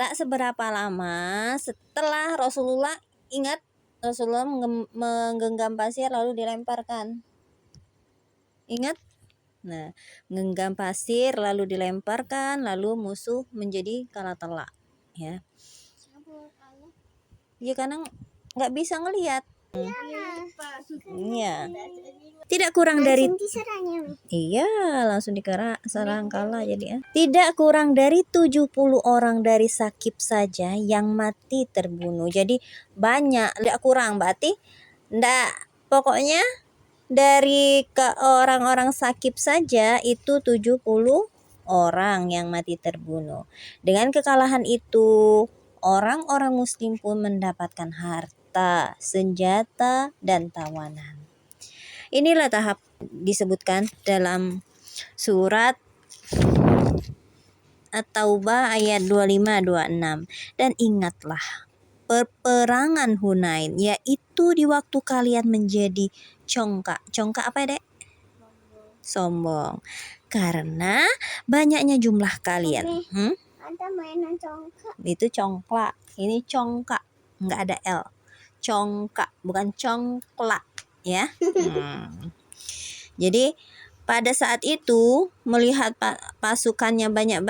Tak seberapa lama setelah Rasulullah menggenggam pasir lalu dilemparkan. Ingat? Nah, menggenggam pasir lalu dilemparkan, lalu musuh menjadi kalah telak. Ya. Ya karena nggak bisa ngelihat. Iya. Tidak kurang dari iya langsung serang kalah jadi ya. Tidak kurang dari 70 orang dari Sakif saja yang mati terbunuh. Jadi banyak, tidak kurang berarti pokoknya dari orang-orang Sakif saja itu 70 orang yang mati terbunuh. Dengan kekalahan itu, orang-orang muslim pun mendapatkan harta, senjata, dan tawanan. Inilah tahap disebutkan dalam surat At-Taubah ayat 25-26. Dan ingatlah peperangan Hunain, yaitu di waktu kalian menjadi congkak. Congkak apa, Dek? Sombong. Karena banyaknya jumlah kalian. Ada mainan congkak. Itu congklak. Ini congkak. Nggak ada L. Congkak, bukan congklak. Ya. Jadi pada saat itu melihat pasukannya banyak,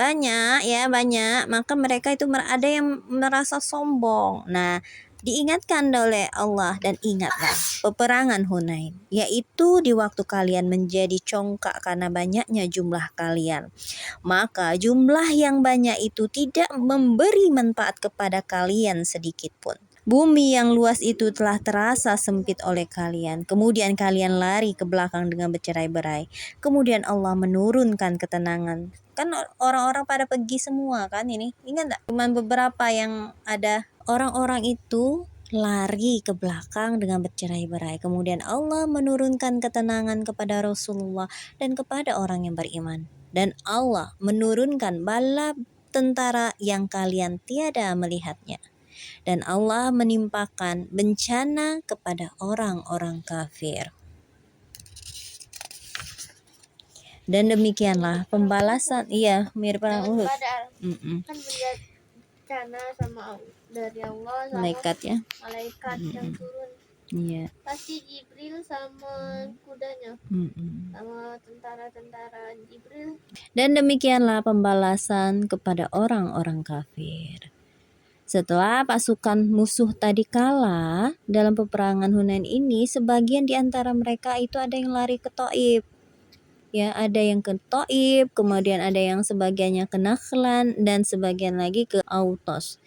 maka mereka itu ada yang merasa sombong. Nah, diingatkan oleh Allah, dan ingatlah peperangan Hunain, yaitu di waktu kalian menjadi congkak karena banyaknya jumlah kalian. Maka jumlah yang banyak itu tidak memberi manfaat kepada kalian sedikit pun. Bumi yang luas itu telah terasa sempit oleh kalian. Kemudian kalian lari ke belakang dengan bercerai-berai. Kemudian Allah menurunkan ketenangan. Kan orang-orang pada pergi semua kan ini. Ingat tak? Cuma beberapa yang ada. Orang-orang itu lari ke belakang dengan bercerai-berai. Kemudian Allah menurunkan ketenangan kepada Rasulullah dan kepada orang yang beriman. Dan Allah menurunkan bala tentara yang kalian tiada melihatnya. Dan Allah menimpakan bencana kepada orang-orang kafir. Dan demikianlah pembalasan. Iya, mirip perang Uhud. Kan bencana sama dari Allah sama Malaikat ya. Malaikat yang turun. Iya. Pasti Jibril sama kudanya. Sama tentara-tentara Jibril. Dan demikianlah pembalasan kepada orang-orang kafir. Setelah pasukan musuh tadi kalah dalam peperangan Hunain ini, sebagian di antara mereka itu ada yang lari ke Thaif. Ya, ada yang ke Thaif, kemudian ada yang sebagiannya ke Nakhlan, dan sebagian lagi ke Autos.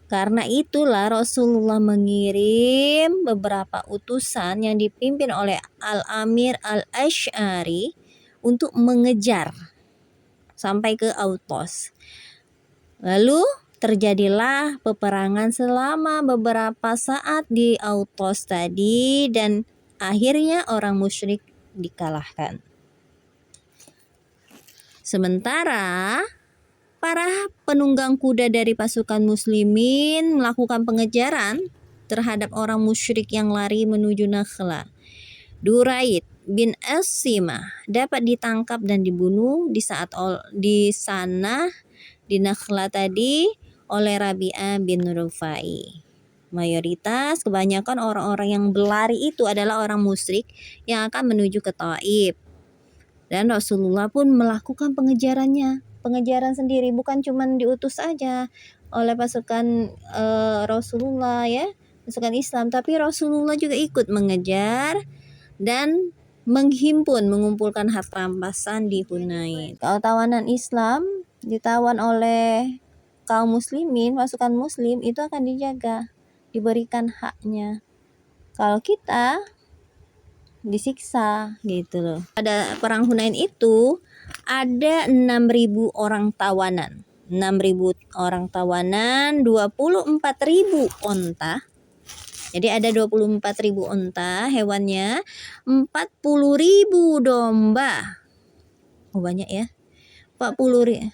Karena itulah Rasulullah mengirim beberapa utusan yang dipimpin oleh Al-Amir Al-Asy'ari untuk mengejar sampai ke Autos. Lalu terjadilah peperangan selama beberapa saat di Autos tadi, dan akhirnya orang musyrik dikalahkan. Sementara para penunggang kuda dari pasukan muslimin melakukan pengejaran terhadap orang musyrik yang lari menuju Nakhla. Duraid bin As-Simah dapat ditangkap dan dibunuh di sana di Nakhla tadi oleh Rabi'ah bin Rufai. Mayoritas kebanyakan orang-orang yang berlari itu adalah orang musyrik yang akan menuju ke Thaif. Dan Rasulullah pun melakukan pengejaran sendiri, bukan cuma diutus saja oleh pasukan Rasulullah ya, pasukan Islam, tapi Rasulullah juga ikut mengejar dan mengumpulkan harta rampasan di Hunain. Kalau tawanan Islam ditawan oleh kaum muslimin, pasukan muslim itu akan dijaga, diberikan haknya. Kalau kita disiksa gitu loh. Pada perang Hunain itu ada 6.000 orang tawanan. 6.000 orang tawanan, 24.000 onta. Jadi ada 24.000 onta hewannya, 40.000 domba. Oh banyak ya. 40.000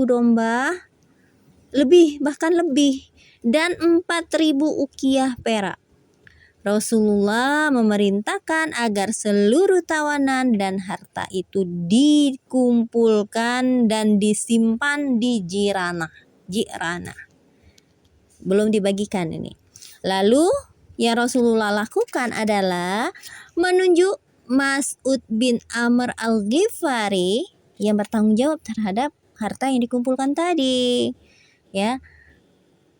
domba, bahkan lebih, dan 4.000 ukiah perak. Rasulullah memerintahkan agar seluruh tawanan dan harta itu dikumpulkan dan disimpan di Jiranah. Ji'rana. Belum dibagikan ini. Lalu yang Rasulullah lakukan adalah menunjuk Mas'ud bin Amr al-Ghifari yang bertanggung jawab terhadap harta yang dikumpulkan tadi. Ya.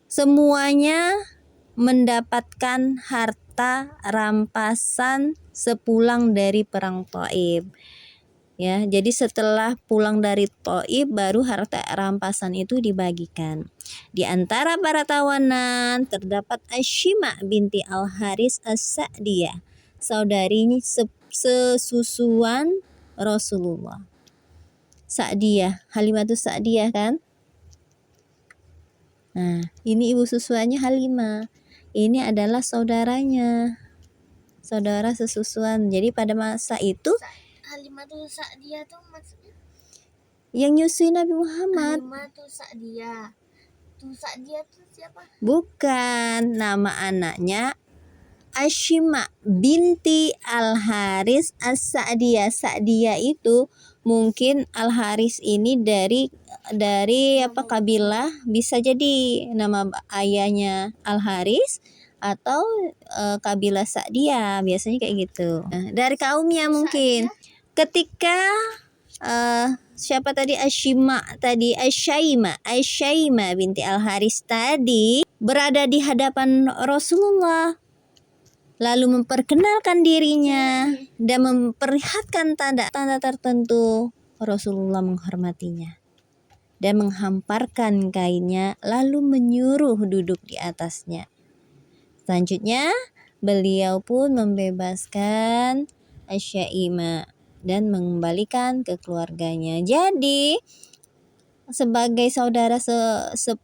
Semuanya mendapatkan harta rampasan sepulang dari perang Thaif. Ya, jadi setelah pulang dari Thaif baru harta rampasan itu dibagikan. Di antara para tawanan terdapat Asyima binti Al-Haris As-Sa'diyah, saudarinya sesusuan Rasulullah. Sa'diyah, Halimatus Sa'diyah kan? Nah, ini ibu susuannya Halimah. Ini adalah saudaranya. Saudara sesusuan. Jadi pada masa itu Halimatus Sa'diyah tuh maksudnya yang nyusui Nabi Muhammad. Halimatus Sa'diyah. Tuh Sa'diyah tuh siapa? Bukan, nama anaknya Asyima binti Al-Haris As-Sa'diyah. Sa'diyah itu mungkin Al-Haris ini dari apa kabilah, bisa jadi nama ayahnya Al-Haris atau kabilah Sa'diyah, biasanya kayak gitu. Nah, dari kaumnya mungkin. Ketika siapa tadi Asyima binti Al-Haris tadi berada di hadapan Rasulullah, lalu memperkenalkan dirinya dan memperlihatkan tanda-tanda tertentu, Rasulullah menghormatinya dan menghamparkan kainnya lalu menyuruh duduk di atasnya. Selanjutnya beliau pun membebaskan Asyima dan mengembalikan ke keluarganya. Jadi sebagai saudara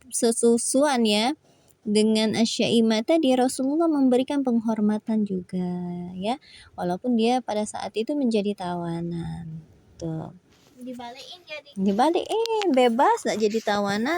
sesusuan ya dengan Asyima tadi, Rasulullah memberikan penghormatan juga ya, walaupun dia pada saat itu menjadi tawanan. Tuh. Dibalikin jadi. Dibalikin, bebas gak jadi tawanan.